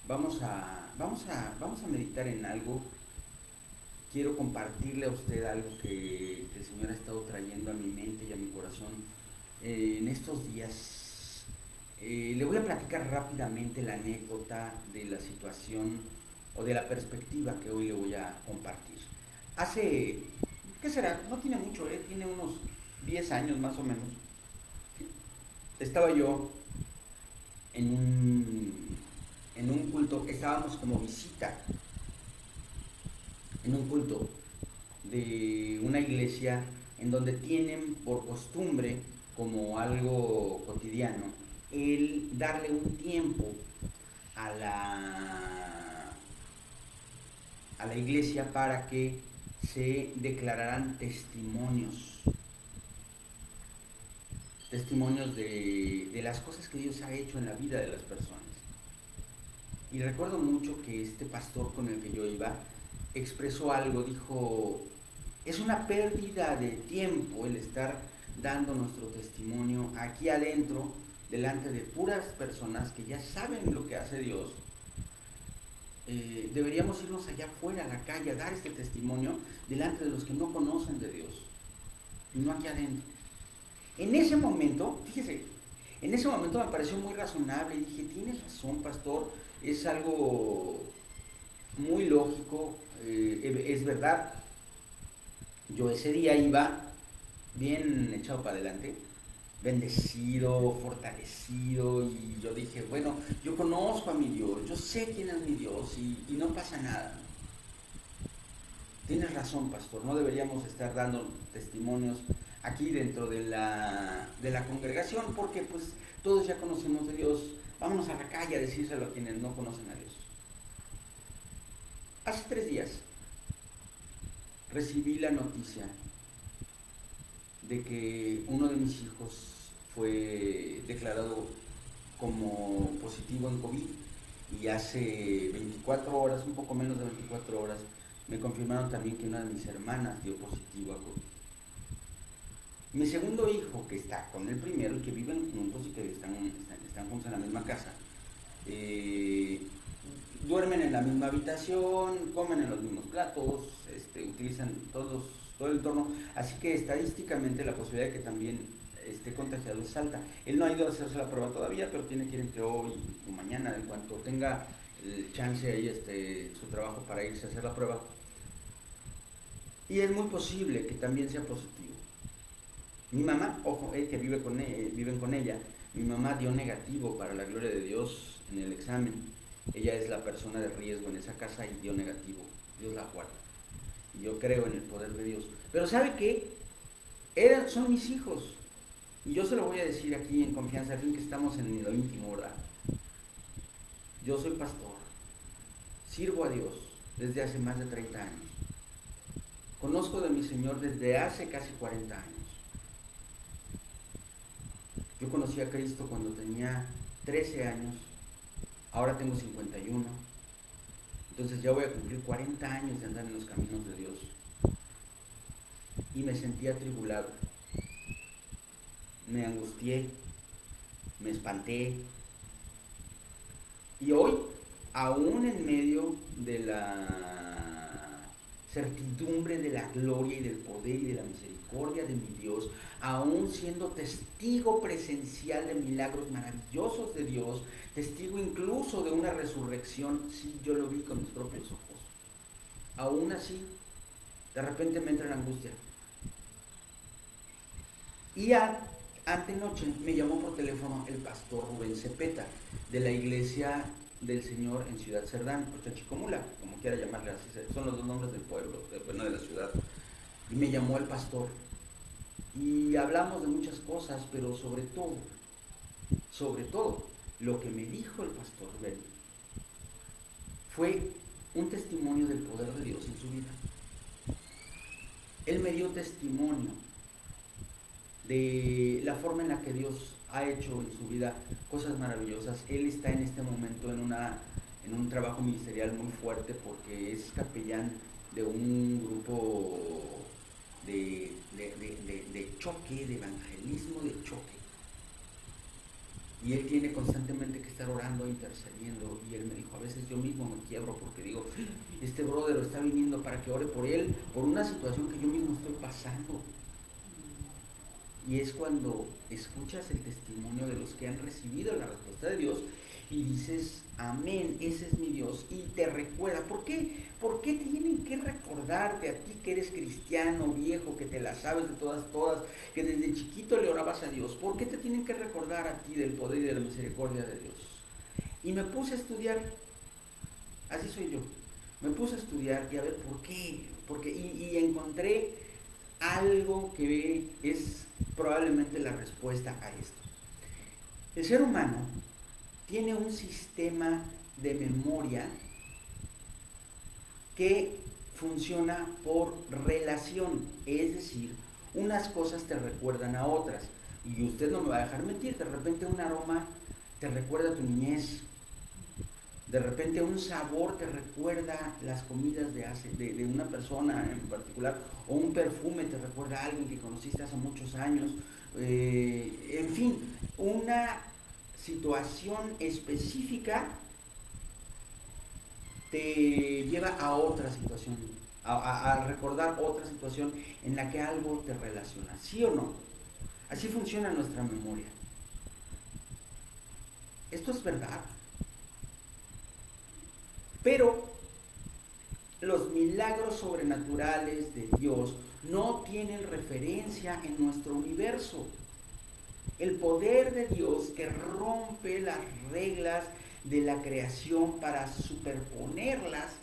Vamos a meditar en algo. Quiero compartirle a usted algo que el Señor ha estado trayendo a mi mente y a mi corazón en estos días. Le voy a platicar rápidamente la anécdota de la situación o de la perspectiva que hoy le voy a compartir. Hace, ¿qué será? No tiene mucho, tiene unos 10 años más o menos. Estaba yo en un culto, estábamos como visita en un culto de una iglesia en donde tienen por costumbre, como algo cotidiano, el darle un tiempo a la iglesia para que se declararan testimonios de las cosas que Dios ha hecho en la vida de las personas. Y recuerdo mucho que este pastor con el que yo iba expresó algo, dijo: es una pérdida de tiempo el estar dando nuestro testimonio aquí adentro, delante de puras personas que ya saben lo que hace Dios. Deberíamos irnos allá afuera, a la calle, a dar este testimonio delante de los que no conocen de Dios, y no aquí adentro. En ese momento, fíjese, en ese momento me pareció muy razonable y dije: tienes razón, pastor, es algo muy lógico, es verdad. Yo ese día iba bien echado para adelante, bendecido, fortalecido, y yo dije: bueno, yo conozco a mi Dios, yo sé quién es mi Dios, y no pasa nada. Tienes razón, pastor, no deberíamos estar dando testimonios aquí dentro de la congregación, porque pues todos ya conocemos de Dios. Vámonos a la calle a decírselo a quienes no conocen a Dios. Hace 3 días recibí la noticia de que uno de mis hijos fue declarado como positivo en COVID, y hace 24 horas, un poco menos de 24 horas, me confirmaron también que una de mis hermanas dio positivo a COVID. Mi segundo hijo, que está con el primero y que viven juntos y que están juntos en la misma casa, duermen en la misma habitación, comen en los mismos platos, utilizan todo el entorno, así que estadísticamente la posibilidad de que también esté contagiado es alta. Él no ha ido a hacerse la prueba todavía, pero tiene que ir entre hoy o mañana, en cuanto tenga el chance ahí, su trabajo, para irse a hacer la prueba. Y es muy posible que también sea positivo. Mi mamá, ojo, que viven con ella, mi mamá dio negativo, para la gloria de Dios, en el examen. Ella es la persona de riesgo en esa casa y dio negativo. Dios la guarda. Y yo creo en el poder de Dios. Pero ¿sabe qué? Son mis hijos. Y yo se lo voy a decir aquí en confianza, al fin que estamos en lo íntimo, ¿verdad? Yo soy pastor. Sirvo a Dios desde hace más de 30 años. Conozco de mi Señor desde hace casi 40 años. Yo conocí a Cristo cuando tenía 13 años, ahora tengo 51, entonces ya voy a cumplir 40 años de andar en los caminos de Dios. Y me sentí atribulado, me angustié, me espanté. Y hoy, aún en medio de la certidumbre de la gloria y del poder y de la misericordia de mi Dios, aún siendo testigo presencial de milagros maravillosos de Dios, testigo incluso de una resurrección, sí, yo lo vi con mis propios ojos, aún así, de repente me entra la angustia. Y antenoche me llamó por teléfono el pastor Rubén Cepeta, de la iglesia del Señor en Ciudad Cerdán, o Chachicomula, como quiera llamarle, así son los dos nombres del pueblo, de la ciudad. Y me llamó el pastor y hablamos de muchas cosas, pero sobre todo, lo que me dijo el pastor Rubén fue un testimonio del poder de Dios en su vida. Él me dio testimonio de la forma en la que Dios ha hecho en su vida cosas maravillosas. Él está en este momento en un trabajo ministerial muy fuerte, porque es capellán de un grupo de choque, de evangelismo de choque. Y él tiene constantemente que estar orando, intercediendo. Y él me dijo, a veces yo mismo me quiebro porque digo, este brother está viniendo para que ore por él, por una situación que yo mismo estoy pasando. Y es cuando escuchas el testimonio de los que han recibido la respuesta de Dios y dices, amén, ese es mi Dios. Y te recuerda, ¿por qué? ¿Por qué tienen que recordarte a ti que eres cristiano, viejo, que te la sabes de todas, que desde chiquito le orabas a Dios? ¿Por qué te tienen que recordar a ti del poder y de la misericordia de Dios? Y me puse a estudiar, así soy yo, me puse a estudiar y a ver por qué, y encontré algo que es probablemente la respuesta a esto. El ser humano tiene un sistema de memoria que funciona por relación, es decir, unas cosas te recuerdan a otras. Y usted no me va a dejar mentir, de repente un aroma te recuerda a tu niñez, de repente un sabor te recuerda las comidas de una persona en particular, o un perfume te recuerda a alguien que conociste hace muchos años, en fin, una situación específica te lleva a otra situación, a recordar otra situación en la que algo te relaciona, ¿sí o no? Así funciona nuestra memoria. Esto es verdad. Pero los milagros sobrenaturales de Dios no tienen referencia en nuestro universo. El poder de Dios que rompe las reglas de la creación para superponerlas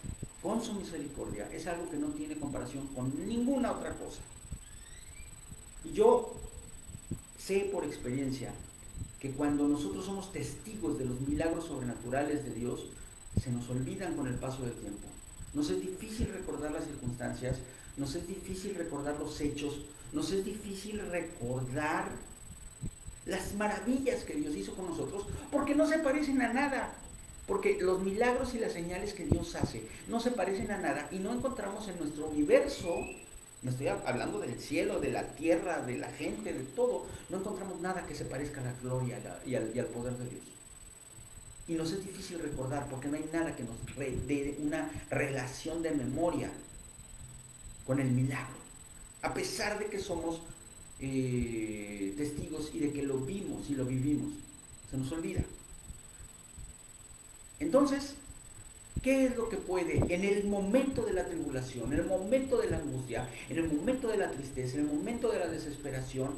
con su misericordia es algo que no tiene comparación con ninguna otra cosa. Y yo sé por experiencia que cuando nosotros somos testigos de los milagros sobrenaturales de Dios, se nos olvidan con el paso del tiempo. Nos es difícil recordar las circunstancias, nos es difícil recordar los hechos, nos es difícil recordar las maravillas que Dios hizo con nosotros, porque no se parecen a nada. Porque los milagros y las señales que Dios hace no se parecen a nada y no encontramos en nuestro universo, me estoy hablando del cielo, de la tierra, de la gente, de todo, no encontramos nada que se parezca a la gloria y al poder de Dios. Y nos es difícil recordar porque no hay nada que nos dé una relación de memoria con el milagro. A pesar de que somos testigos y de que lo vimos y lo vivimos, se nos olvida. Entonces, ¿qué es lo que puede en el momento de la tribulación, en el momento de la angustia, en el momento de la tristeza, en el momento de la desesperación,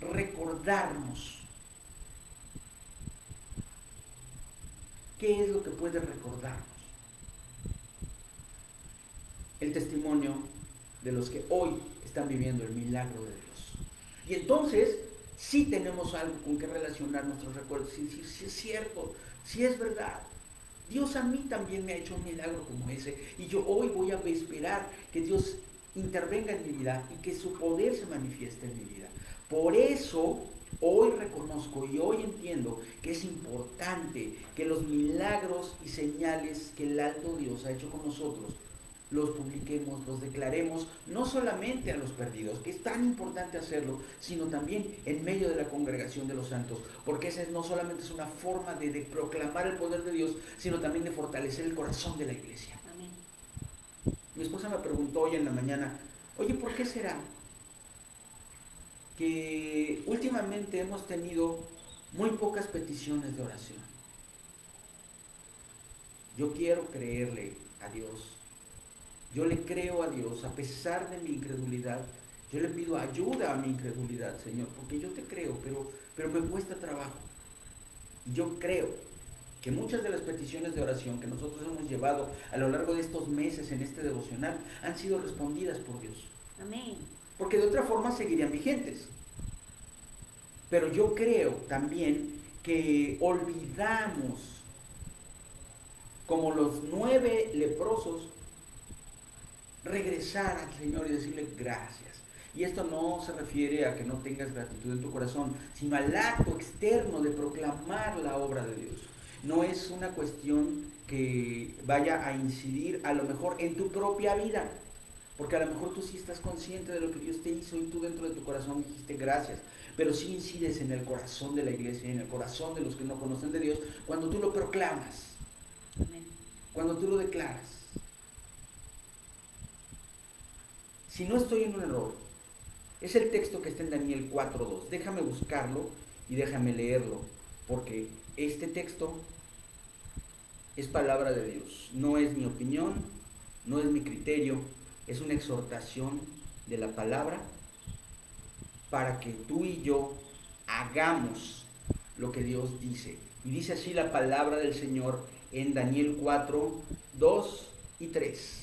recordarnos? ¿Qué es lo que puede recordarnos? El testimonio de los que hoy están viviendo el milagro de Dios. Y entonces, sí tenemos algo con que relacionar nuestros recuerdos, si es cierto, si es verdad. Dios a mí también me ha hecho un milagro como ese, y yo hoy voy a esperar que Dios intervenga en mi vida y que su poder se manifieste en mi vida. Por eso hoy reconozco y hoy entiendo que es importante que los milagros y señales que el alto Dios ha hecho con nosotros los publiquemos, los declaremos, no solamente a los perdidos, que es tan importante hacerlo, sino también en medio de la congregación de los santos, porque esa no solamente es una forma de proclamar el poder de Dios, sino también de fortalecer el corazón de la iglesia. Amén. Mi esposa me preguntó hoy en la mañana, oye, ¿por qué será que últimamente hemos tenido muy pocas peticiones de oración? Yo quiero creerle a Dios. Yo le creo a Dios, a pesar de mi incredulidad. Yo le pido ayuda a mi incredulidad, Señor, porque yo te creo, pero me cuesta trabajo. Yo creo que muchas de las peticiones de oración que nosotros hemos llevado a lo largo de estos meses en este devocional han sido respondidas por Dios. Amén. Porque de otra forma seguirían vigentes. Pero yo creo también que olvidamos, como los 9 leprosos, regresar al Señor y decirle gracias. Y esto no se refiere a que no tengas gratitud en tu corazón, sino al acto externo de proclamar la obra de Dios. No es una cuestión que vaya a incidir a lo mejor en tu propia vida, Porque a lo mejor tú sí estás consciente de lo que Dios te hizo y tú dentro de tu corazón dijiste gracias, pero sí incides en el corazón de la iglesia, en el corazón de los que no conocen de Dios, cuando tú lo proclamas, Amén. cuando tú lo declaras. Si no estoy en un error, es el texto que está en Daniel 4:2. Déjame buscarlo y déjame leerlo, porque este texto es palabra de Dios, no es mi opinión, no es mi criterio, es una exhortación de la palabra para que tú y yo hagamos lo que Dios dice. Y dice así la palabra del Señor en Daniel 4:2 y 3.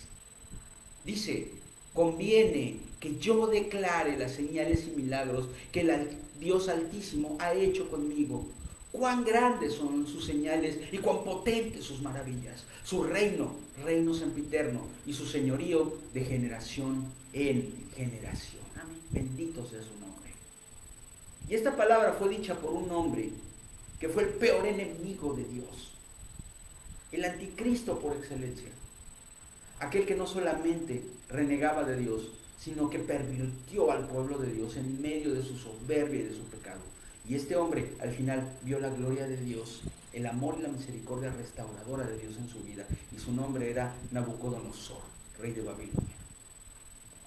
Dice: conviene que yo declare las señales y milagros que el Dios Altísimo ha hecho conmigo. Cuán grandes son sus señales y cuán potentes sus maravillas. Su reino sempiterno, y su señorío de generación en generación. Amén. Bendito sea su nombre. Y esta palabra fue dicha por un hombre que fue el peor enemigo de Dios, el anticristo por excelencia, aquel que no solamente renegaba de Dios, sino que pervirtió al pueblo de Dios en medio de su soberbia y de su pecado. Y este hombre al final vio la gloria de Dios, el amor y la misericordia restauradora de Dios en su vida, y su nombre era Nabucodonosor, rey de Babilonia.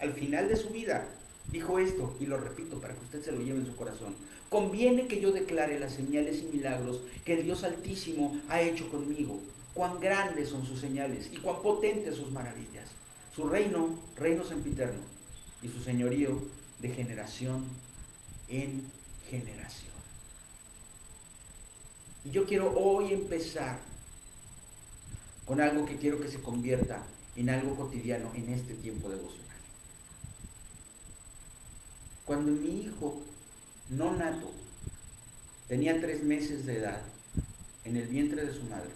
Al final de su vida dijo esto, y lo repito para que usted se lo lleve en su corazón: conviene que yo declare las señales y milagros que el Dios Altísimo ha hecho conmigo. Cuán grandes son sus señales y cuán potentes sus maravillas. Su reino sempiterno, y su señorío de generación en generación. Y yo quiero hoy empezar con algo que quiero que se convierta en algo cotidiano en este tiempo devocional. Cuando mi hijo no nato tenía 3 meses de edad en el vientre de su madre,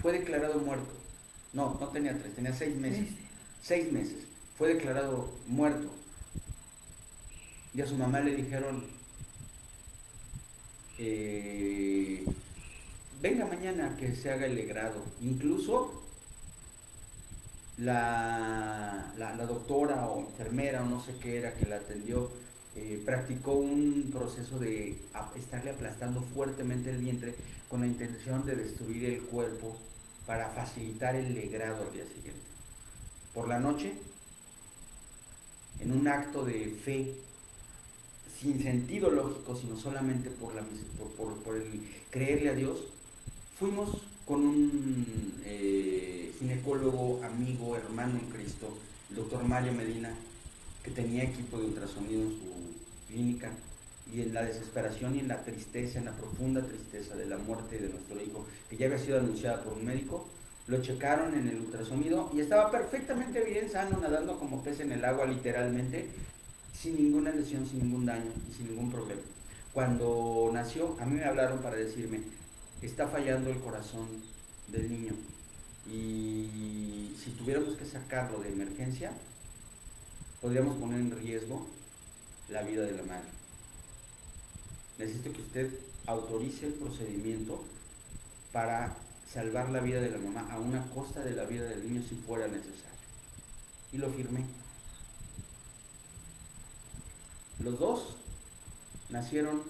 fue declarado muerto. No tenía 3, tenía 6 meses. 6 meses. Fue declarado muerto. Y a su mamá le dijeron: venga mañana que se haga el legrado. Incluso la doctora o enfermera o no sé qué era que la atendió, practicó un proceso de estarle aplastando fuertemente el vientre con la intención de destruir el cuerpo para facilitar el legrado al día siguiente. Por la noche, en un acto de fe sin sentido lógico, sino solamente por el creerle a Dios, fuimos con un ginecólogo, amigo, hermano en Cristo, el doctor Mario Medina, que tenía equipo de ultrasonido en su clínica, y en la desesperación y en la tristeza, en la profunda tristeza de la muerte de nuestro hijo, que ya había sido anunciada por un médico, lo checaron en el ultrasonido y estaba perfectamente bien, sano, nadando como pez en el agua literalmente, sin ninguna lesión, sin ningún daño y sin ningún problema. Cuando nació, a mí me hablaron para decirme: está fallando el corazón del niño y si tuviéramos que sacarlo de emergencia, podríamos poner en riesgo la vida de la madre. Necesito que usted autorice el procedimiento para salvar la vida de la mamá a una costa de la vida del niño si fuera necesario. Y lo firmé. Los dos nacieron,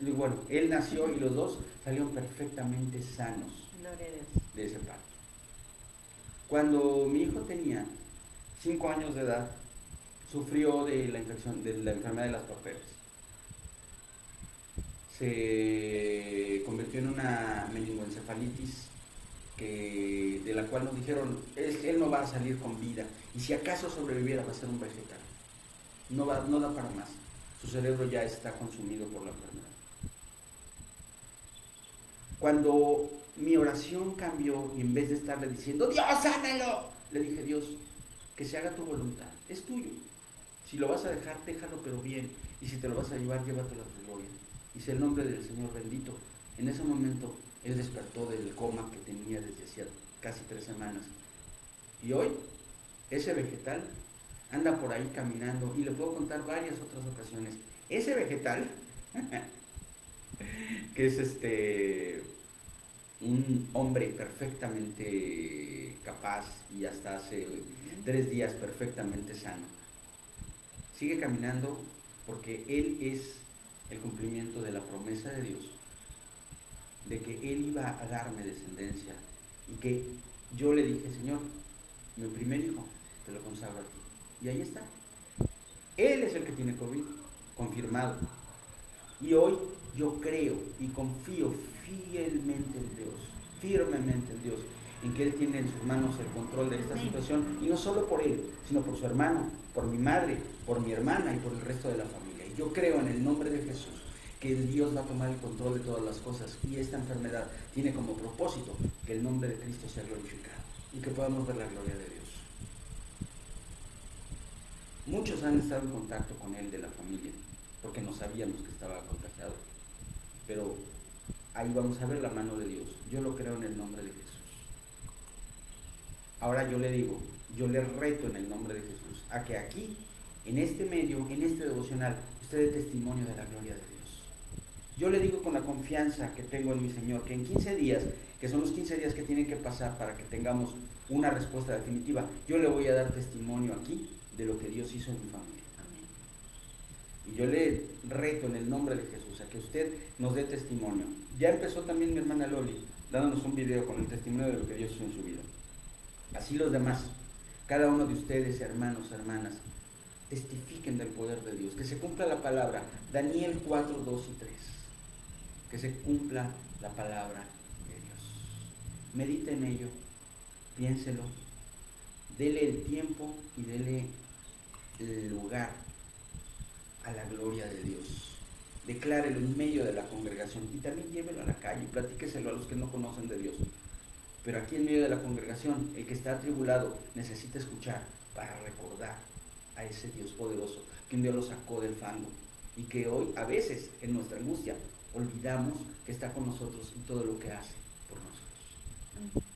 bueno, él nació y los dos salieron perfectamente sanos de ese parto. Cuando mi hijo tenía 5 años de edad, sufrió de la infección, de la enfermedad de las paperas. Se convirtió en una meningoencefalitis de la cual nos dijeron: él no va a salir con vida, y si acaso sobreviviera va a ser un vegetal. No da para más. Su cerebro ya está consumido por la enfermedad. Cuando mi oración cambió, y en vez de estarle diciendo: Dios, sánalo, le dije: Dios, que se haga tu voluntad, es tuyo. Si lo vas a dejar, déjalo, pero bien. Y si te lo vas a llevar, llévatelo a tu gloria. Y sea el nombre del Señor bendito. En ese momento, él despertó del coma que tenía desde hacía casi 3 semanas. Y hoy, ese vegetal anda por ahí caminando, y le puedo contar varias otras ocasiones. Ese vegetal, que es un hombre perfectamente capaz y hasta hace 3 días perfectamente sano. Sigue caminando porque él es el cumplimiento de la promesa de Dios, de que él iba a darme descendencia y que yo le dije, Señor, mi primer hijo te lo consagro a ti. Y ahí está. Él es el que tiene COVID, confirmado. Y hoy yo creo y confío fielmente en Dios, firmemente en Dios, en que Él tiene en sus manos el control de esta situación, y no solo por Él, sino por su hermano, por mi madre, por mi hermana y por el resto de la familia. Y yo creo en el nombre de Jesús que Dios va a tomar el control de todas las cosas, y esta enfermedad tiene como propósito que el nombre de Cristo sea glorificado y que podamos ver la gloria de Dios. Muchos han estado en contacto con él de la familia, porque no sabíamos que estaba contagiado. Pero ahí vamos a ver la mano de Dios. Yo lo creo en el nombre de Jesús. Ahora yo le digo, yo le reto en el nombre de Jesús a que aquí, en este medio, en este devocional, usted dé testimonio de la gloria de Dios. Yo le digo con la confianza que tengo en mi Señor, que en 15 días, que son los 15 días que tienen que pasar para que tengamos una respuesta definitiva, yo le voy a dar testimonio aquí de lo que Dios hizo en mi familia. Amén. Y yo le reto en el nombre de Jesús a que usted nos dé testimonio. Ya empezó también mi hermana Loli dándonos un video con el testimonio de lo que Dios hizo en su vida. Así los demás, cada uno de ustedes, hermanos, hermanas, testifiquen del poder de Dios, que se cumpla la palabra, Daniel 4, 2 y 3, que se cumpla la palabra de Dios. Medite en ello, piénselo, dele el tiempo y dele el lugar a la gloria de Dios. Declárelo en medio de la congregación y también llévelo a la calle y platíqueselo a los que no conocen de Dios. Pero aquí en medio de la congregación, el que está atribulado necesita escuchar para recordar a ese Dios poderoso que un día lo sacó del fango y que hoy, a veces, en nuestra angustia, olvidamos que está con nosotros y todo lo que hace por nosotros.